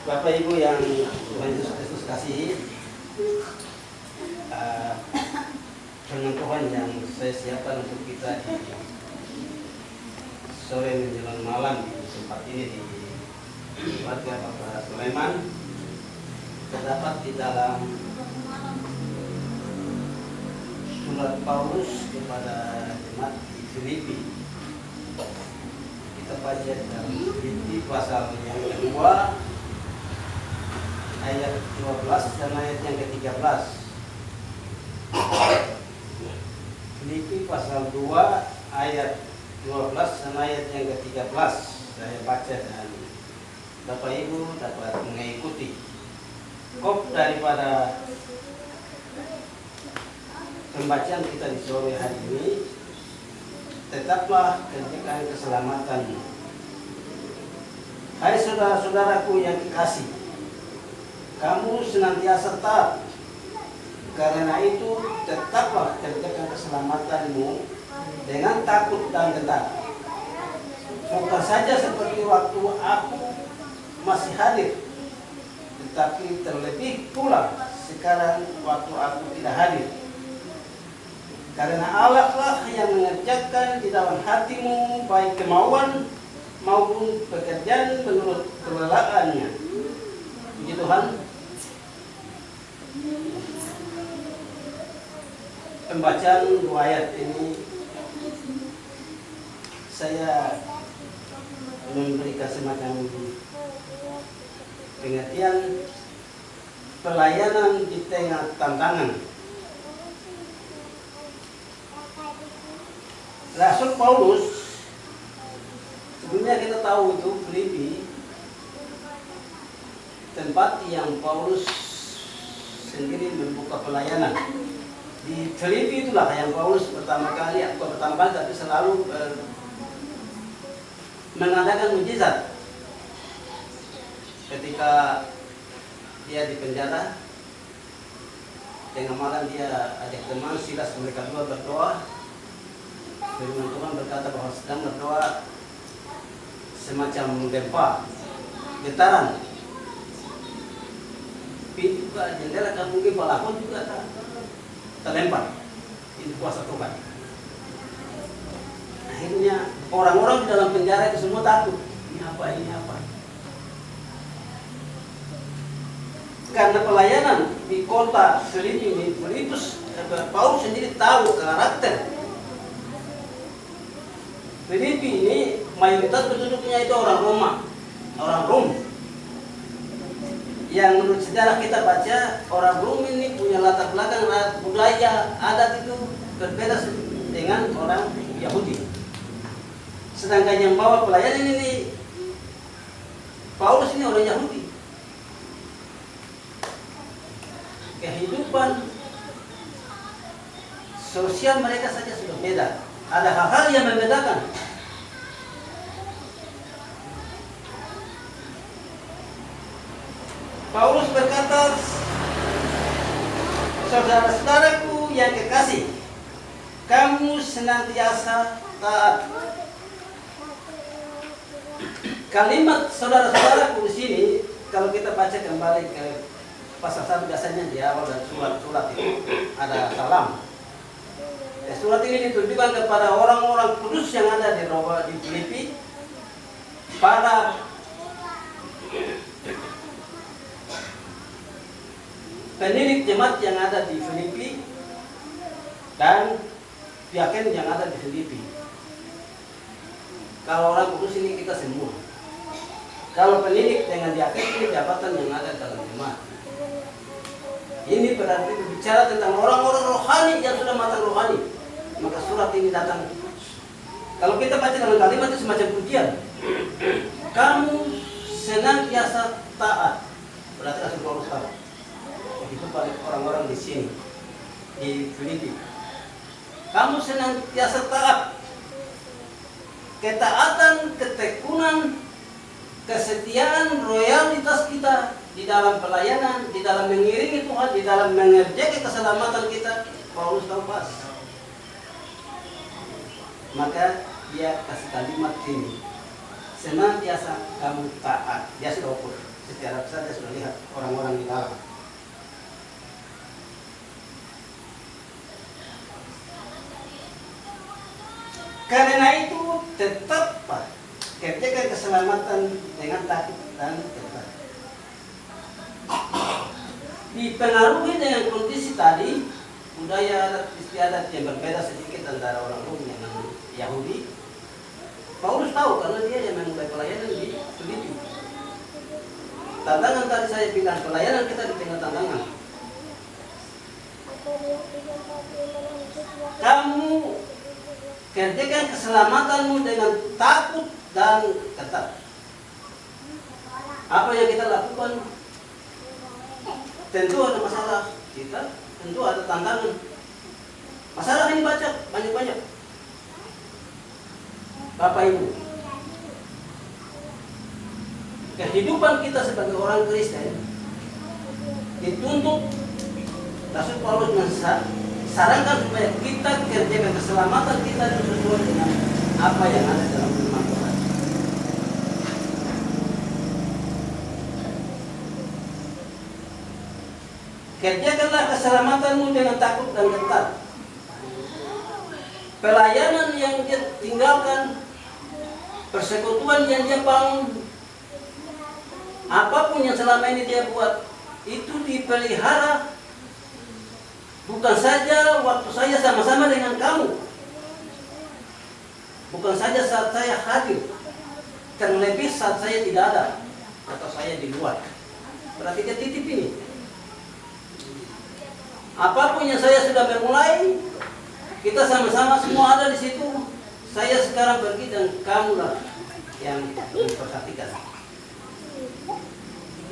Bapak Ibu yang Tuhan Yesus Kristus kasihi, firman Tuhan yang saya siapkan untuk kita di sore menjelang malam di tempat ini di keluarga Bapak Sulaiman terdapat di dalam surat Paulus kepada jemaat di Filipi. Kita baca dalam Filipi pasal yang kedua ayat 12 dan ayat yang ke-13. Filipi pasal 2 ayat 12 dan ayat yang ke-13 saya baca dan Bapak Ibu dapat mengikuti. Kop daripada pembacaan kita di sore hari ini, tetaplah kerjakan keselamatanmu. Hai saudara-saudaraku yang kekasih, kamu senantiasa taat. Karena itu tetaplah kerjakan keselamatanmu dengan takut dan gentar. Bukan saja seperti waktu aku masih hadir, tetapi terlebih pula sekarang waktu aku tidak hadir. Karena Allah lah yang mengerjakan di dalam hatimu baik kemauan maupun pekerjaan menurut kelelaannya. Puji Tuhan. Pembacaan dua ayat ini saya memberikan semacam pengertian pelayanan di tengah tantangan. Rasul Paulus, sebelumnya kita tahu itu Filipi, tempat yang Paulus sendiri membuka pelayanan. Di Filipi itulah yang Paulus pertama kali tapi selalu mengadakan mujizat. Ketika dia di penjara, tengah malam dia ajak teman Silas, mereka dua berdoa. Firman Tuhan berkata bahwa sedang berdoa semacam gempa, getaran. Pintu ke jendela kan mungkin balakon juga terlempar. Itu kuasa Tuhan. Akhirnya orang-orang di dalam penjara itu semua takut. Ini apa? Ini apa? Karena pelayanan di kota Filipi ini, Paulus sendiri tahu karakter. Filipi ini mayoritas penduduknya itu orang Roma, orang Rom. Yang menurut sejarah kita baca, orang Rom ini punya latar belakang budaya adat itu berbeda dengan orang Yahudi. Sedangkan yang bawa pelayanan ini Paulus ini orang Yahudi. Kehidupan sosial mereka saja sudah beda. Ada hal-hal yang membedakan. Paulus berkata, saudara-saudaraku yang kekasih, kamu senantiasa taat. Kalimat saudara-saudaraku di sini, kalau kita baca kembali ke pasal 1 biasanya di awal dan surat itu ada salam. Surat ini ditujukan kepada orang-orang kudus yang ada di Filipi, para pendidik jemaat yang ada di Filipi dan diaken yang ada di Filipi. Kalau orang kudus ini kita semua. Kalau pendidik dengan diaken ini jabatan yang ada dalam jemaat. Ini berarti berbicara tentang orang-orang rohani yang sudah matang rohani. Maka surat ini datang. Kalau kita baca dalam kalimat itu semacam pujian. Kamu senantiasa taat. Berarti Rasul Paulus tahu. Itu pada orang-orang di sini di Filipi. Kamu senantiasa taat. Ketaatan, ketekunan, kesetiaan, loyalitas kita di dalam pelayanan, di dalam mengiringi Tuhan, di dalam mengerjakan keselamatan kita, Paulus tahu pas. Maka dia kasih kalimat ini, senantiasa kamu taat. Dia sudah ukur. setiap saja sudah lihat orang-orang di dalam. Karena itu tetap kerjakan keselamatan dengan takut dan tetap. Dipengaruhi dengan kondisi tadi, budaya adat istiadat yang berbeda sedikit antara orang Rom dengan Yahudi. Paulus tahu karena dia yang memulai pelayanan di Filipi. Tantangan tadi saya bilang, pelayanan kita di tengah tantangan. Kamu kerjakan keselamatanmu dengan takut dan ketat. Apa yang kita lakukan? Tentu ada masalah kita, tentu ada tantangan. Masalah ini banyak-banyak. Bapak Ibu, kehidupan kita sebagai orang Kristen dituntut. Rasul Paulus sarankan supaya kita kerjakan keselamatan kita sesuai dengan apa yang ada dalam firman Tuhan. Kerjakanlah keselamatanmu dengan takut dan ketat. Pelayanan yang dia tinggalkan, persekutuan yang dia bangun, apapun yang selama ini dia buat, itu dipelihara. Bukan saja waktu saya sama-sama dengan kamu, bukan saja saat saya hadir, terlebih saat saya tidak ada atau saya di luar. Berarti dia titip ini. Apapun yang saya sudah memulai, kita sama-sama semua ada di situ. Saya sekarang pergi dan kamulah yang memperhatikan.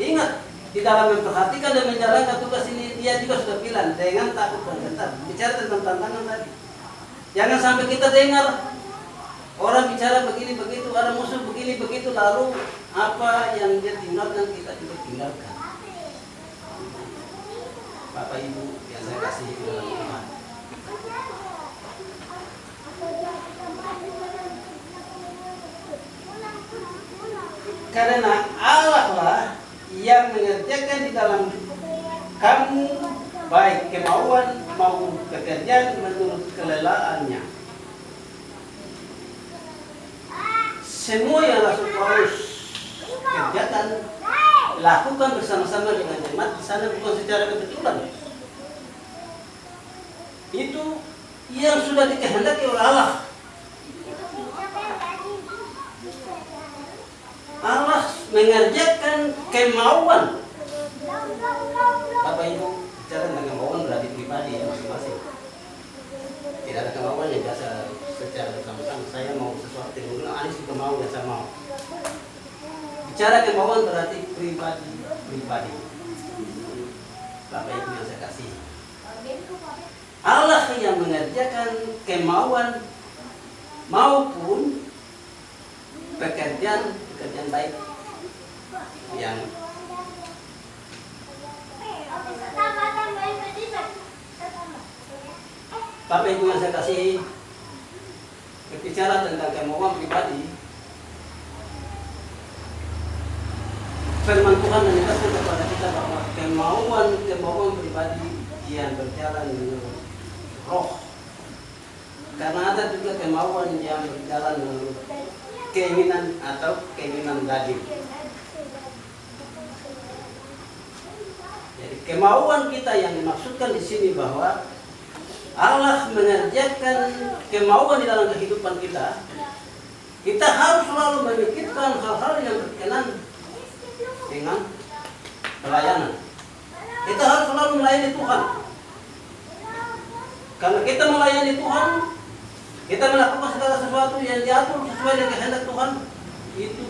Ingat, di dalam memperhatikan dan menjalankan tugas ini, dia juga sudah bilang dengan takut dan ketat. Bicara tentang tantangan tadi. Jangan sampai kita dengar orang bicara begini begitu, ada musuh begini begitu, lalu apa yang dia tinggalkan kita juga tinggalkan. Bapak Ibu yang saya kasih di dalam Tuhan. Karena Allah lah yang mengerjakan di dalam kamu baik kemauan maupun pekerjaan menurut kelelaannya. Semua yang Rasul Paulus kerjakan, lakukan bersama-sama dengan jemaat di sana, bukan secara kebetulan. Itu yang sudah dikehendaki oleh Allah. Allah mengerjakan kemauan. Bapak Ibu, bicara tentang kemauan berarti pribadi ya masing-masing. Tidak ada kemauan yang biasa secara bersama-sama. Saya mau sesuatu yang bilang Anis juga mau dan saya mau. Bicara kemauan berarti pribadi. Bapak Ibu yang saya kasih. Allah yang mengerjakan kemauan maupun pekerjaan baik yang Bapak Ibu yang saya kasih, berbicara tentang kemauan pribadi, firman Tuhan menegaskan kepada kita bahwa kemauan pribadi yang berjalan menurut roh. Karena ada juga kemauan yang berjalan menurut keinginan atau keinginan daging. Jadi kemauan kita yang dimaksudkan di sini bahwa Allah mengerjakan kemauan di dalam kehidupan kita. Kita harus selalu memikirkan hal-hal yang berkenan dengan pelayanan. Kita harus selalu melayani Tuhan. Karena kita melayani Tuhan, kita melakukan segala sesuatu yang diatur sesuai dengan kehendak Tuhan, itu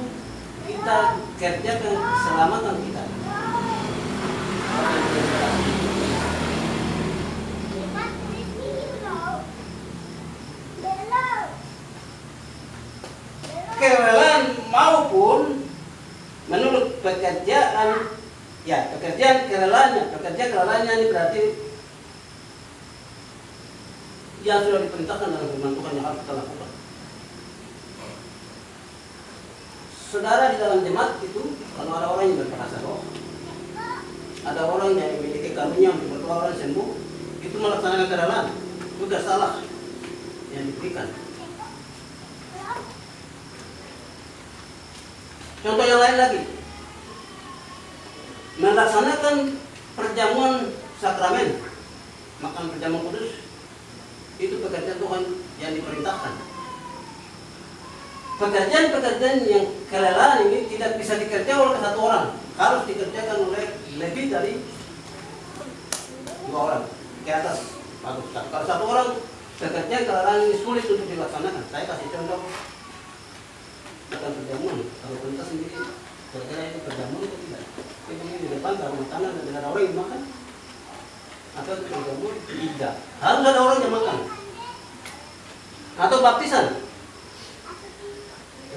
kita kerjakan keselamatan kita. Kerelaan maupun menurut pekerjaan, ya pekerjaan kerelaannya ini berarti yang sudah diperintahkan dalam firman Tuhan yang harus kita lakukan. Saudara di dalam jemaat itu, kalau ada orang yang berperasa roh, punya untuk berdoa orang sembuh, itu melaksanakan kerelaan, sudah salah yang diberikan. Contoh yang lain lagi, melaksanakan perjamuan sakramen, makan perjamuan kudus, itu pekerjaan Tuhan yang diperintahkan. Pekerjaan-pekerjaan yang kerelaan ini tidak bisa dikerjakan oleh satu orang, harus dikerjakan oleh lebih dari 2 orang ke atas. Kalau satu orang pekerjaan kerelaan ini sulit untuk dilaksanakan. Saya kasih contoh makan perjamuan. Kalau kita sendiri kerja itu perjamuan itu tidak. Itu di depan taruh makanan dan ada orang yang makan. Atau itu perjamuan tidak. Harus ada orang yang makan. Atau baptisan.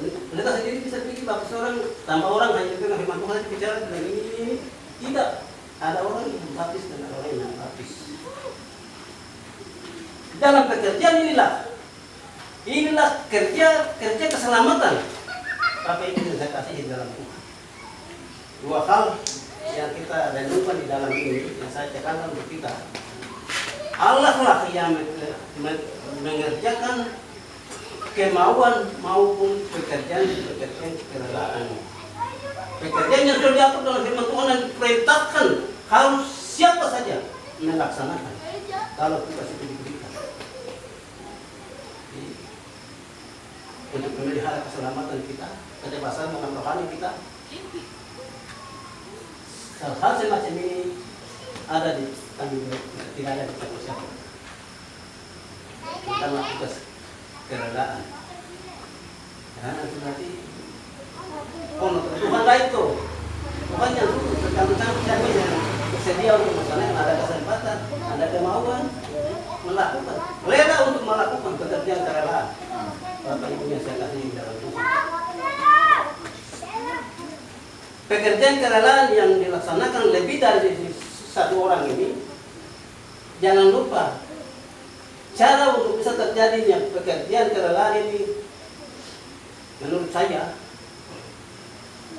Mereka sendiri bisa bikin baptis orang tanpa orang hanya dengan firman Tuhan bicara dengan ini. Tidak. Ada orang yang baptis dan ada orang yang baptis. Dalam pekerjaan inilah kerja keselamatan. Tapi itu saya kasih di dalam Tuhan. 2 hal yang kita renungkan di dalam ini yang saya tekankan untuk kita. Allah lah yang mengerjakan kemauan maupun pekerjaan kerelaan. Pekerjaan yang sudah diatur dalam firman Tuhan dan diperintahkan harus siapa saja melaksanakan kalau tugas itu diberikan. Untuk memelihara keselamatan kita, kebebasan dalam rohani kita. Hal-hal semacam ini ada di kami, tidak ada di siapa. Kita tugas kerelaan. Karena nanti Tuhan lah itu. Tuhan yang bertanggung siapa yang bersedia untuk masalah yang ada kesempatan, ada kemauan melakukan, rela untuk melakukan pekerjaan kerelaan. Bapak Ibu yang saya kasih di dalam Tuhan. Pekerjaan kerelaan yang dilaksanakan lebih dari 1 orang ini, jangan lupa cara untuk bisa terjadinya pekerjaan kerelaan ini, menurut saya,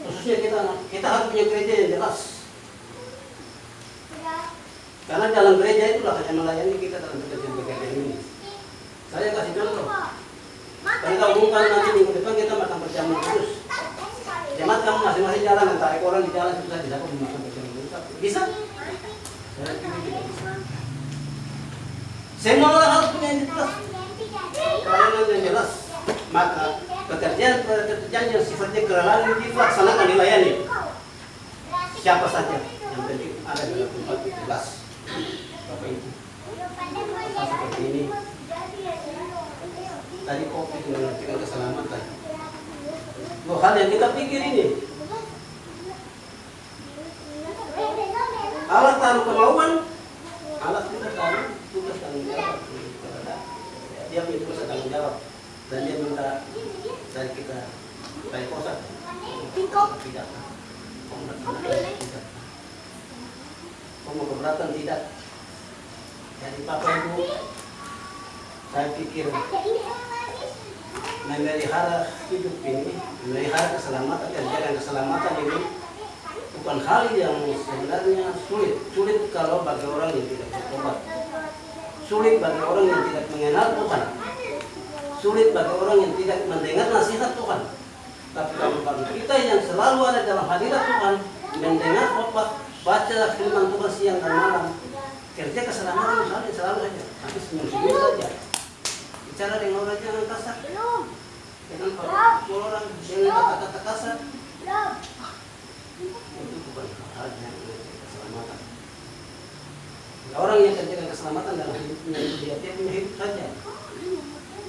khususnya kita harus punya gereja yang jelas. Karena dalam gereja itulah yang melayani kita dalam pekerjaan ini. Saya kasih contoh. Kita umumkan nanti minggu depan kita makan perjamuan kudus. Jemaat kamu masing-masing jalan dan tarik orang di jalan susah bisa kok makan perjamuan kudus. Bisa? Saya pikir tidak bisa. Semua orang harus punya yang jelas. Pelayanan yang jelas. Maka pekerjaan yang sifatnya kerelaan ini dilaksanakan, dilayani. Siapa saja yang penting ada dalam tempat jelas. Bapak Ibu. Seperti ini. Tadi kopi itu mengertikan keselamatan. 2 hal yang kita pikir ini. Allah taruh kemauan, Allah tidak taruh tugas tanggung jawab. Dia punya tugas tanggung jawab dan dia minta dari kita baik kosa. Tidak. Kamu keberatan tidak? Jadi Bapak Ibu, saya pikir memelihara hidup ini, memelihara keselamatan dan jalan keselamatan ini bukan hal yang sebenarnya sulit. Sulit kalau bagi orang yang tidak bertobat. Sulit bagi orang yang tidak mengenal Tuhan. Sulit bagi orang yang tidak mendengar nasihat Tuhan. Tapi kalau bagi kita yang selalu ada dalam hadirat Tuhan, mendengar khotbah, baca firman Tuhan siang dan malam, kerja keselamatan selalu saja. Tapi senyum-senyum saja. Bicara dengan orang jangan kasar. Dengan orang dengan kata-kata kasar. Itu bukan hal yang keselamatan. Orang yang kerjakan keselamatan dalam hidupnya itu dia punya hidup saja.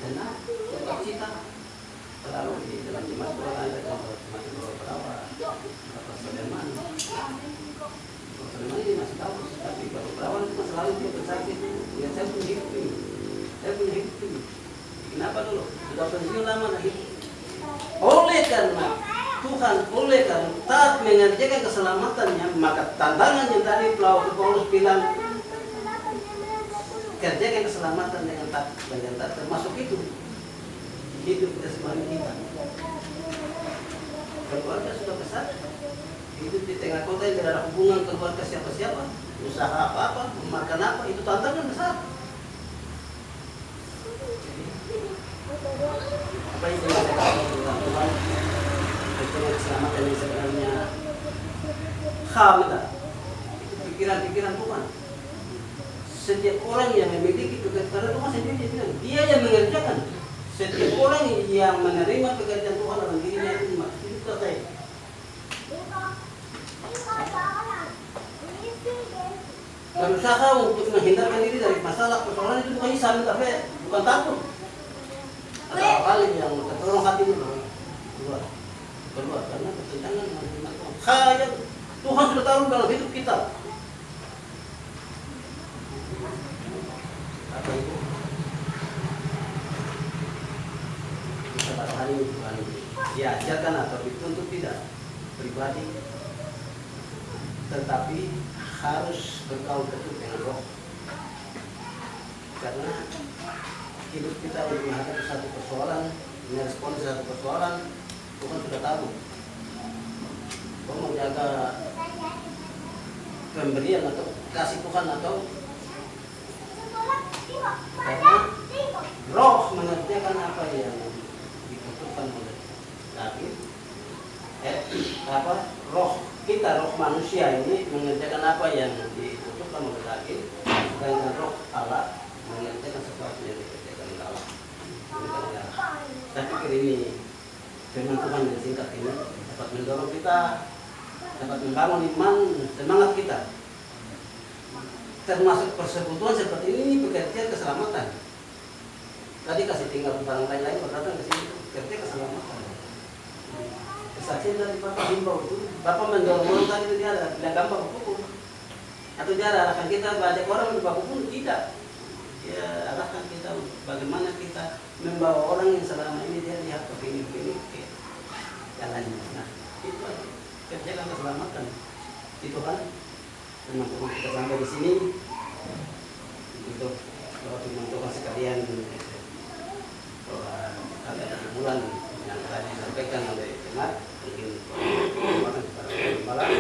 Tenang, cita-cita selalu di dalam jemaat Tuhan ada jemaat beberapa Suleman. Suleman ini masih tahu, tapi beberapa itu selalu dia bersakit. Ya saya punya hidup ini, saya punya hidup ini. Kenapa dulu? Sudah pensiun lama nah hidup. Oleh karena Tuhan, oleh karena taat mengerjakan keselamatannya, maka tantangan yang tadi Paulus bilang kerjakan keselamatan dengan taat dan taat termasuk itu hidup jasmani kita. Keluarga sudah besar, hidup di tengah kota yang tidak ada hubungan keluarga siapa-siapa, usaha apa-apa, makan apa, itu tantangan besar. Apa itu yang saya katakan tentang Tuhan? Itu keselamatan yang sebenarnya hamida. Itu pikiran-pikiran Tuhan. Setiap orang yang memiliki pekerjaan Tuhan sendiri dia yang mengerjakan. Setiap orang yang menerima pekerjaan Tuhan dalam dirinya itu selesai. Berusaha untuk menghindarkan diri dari masalah persoalan itu bukan isam, tapi bukan takut. Ada hal yang tertolong hati itu keluar karena bertentangan dengan firman Tuhan. Kayak Tuhan sudah taruh dalam hidup kita. Apa itu? Kita pada hari ini Tuhan diajarkan atau dituntut tidak pribadi, tetapi harus berkaul ketut dengan Roh. Karena hidup kita untuk menghadapi satu persoalan, merespon satu persoalan, Tuhan sudah tahu. Kau menjaga pemberian atau kasih Tuhan atau karena Roh mengerjakan apa yang dibutuhkan oleh David. Roh kita, roh manusia ini mengerjakan apa yang dibutuhkan oleh David, sedangkan Roh Allah mengerjakan sesuatu yang dikerjakan oleh Allah. Saya pikir ini firman Tuhan yang singkat ini dapat mendorong kita, dapat membangun iman, semangat kita. Termasuk persekutuan seperti ini pekerjaan keselamatan. Tadi kasih tinggal barang lain-lain datang ke sini kerja keselamatan. Kesaksian dari Bapak himbau itu, Bapak mendorong orang tadi itu dia ada bilang gampang hukum, atau dia arahkan kita banyak orang untuk hukum tidak. Ya arahkan kita bagaimana kita membawa orang yang selama ini dia lihat begini ke jalannya. Nah itu kerjakan keselamatan. Itu kan teman-teman kita sampai di sini untuk teman teman sekalian bahwa ada bulan yang tadi disampaikan oleh jemaat mungkin kepada malam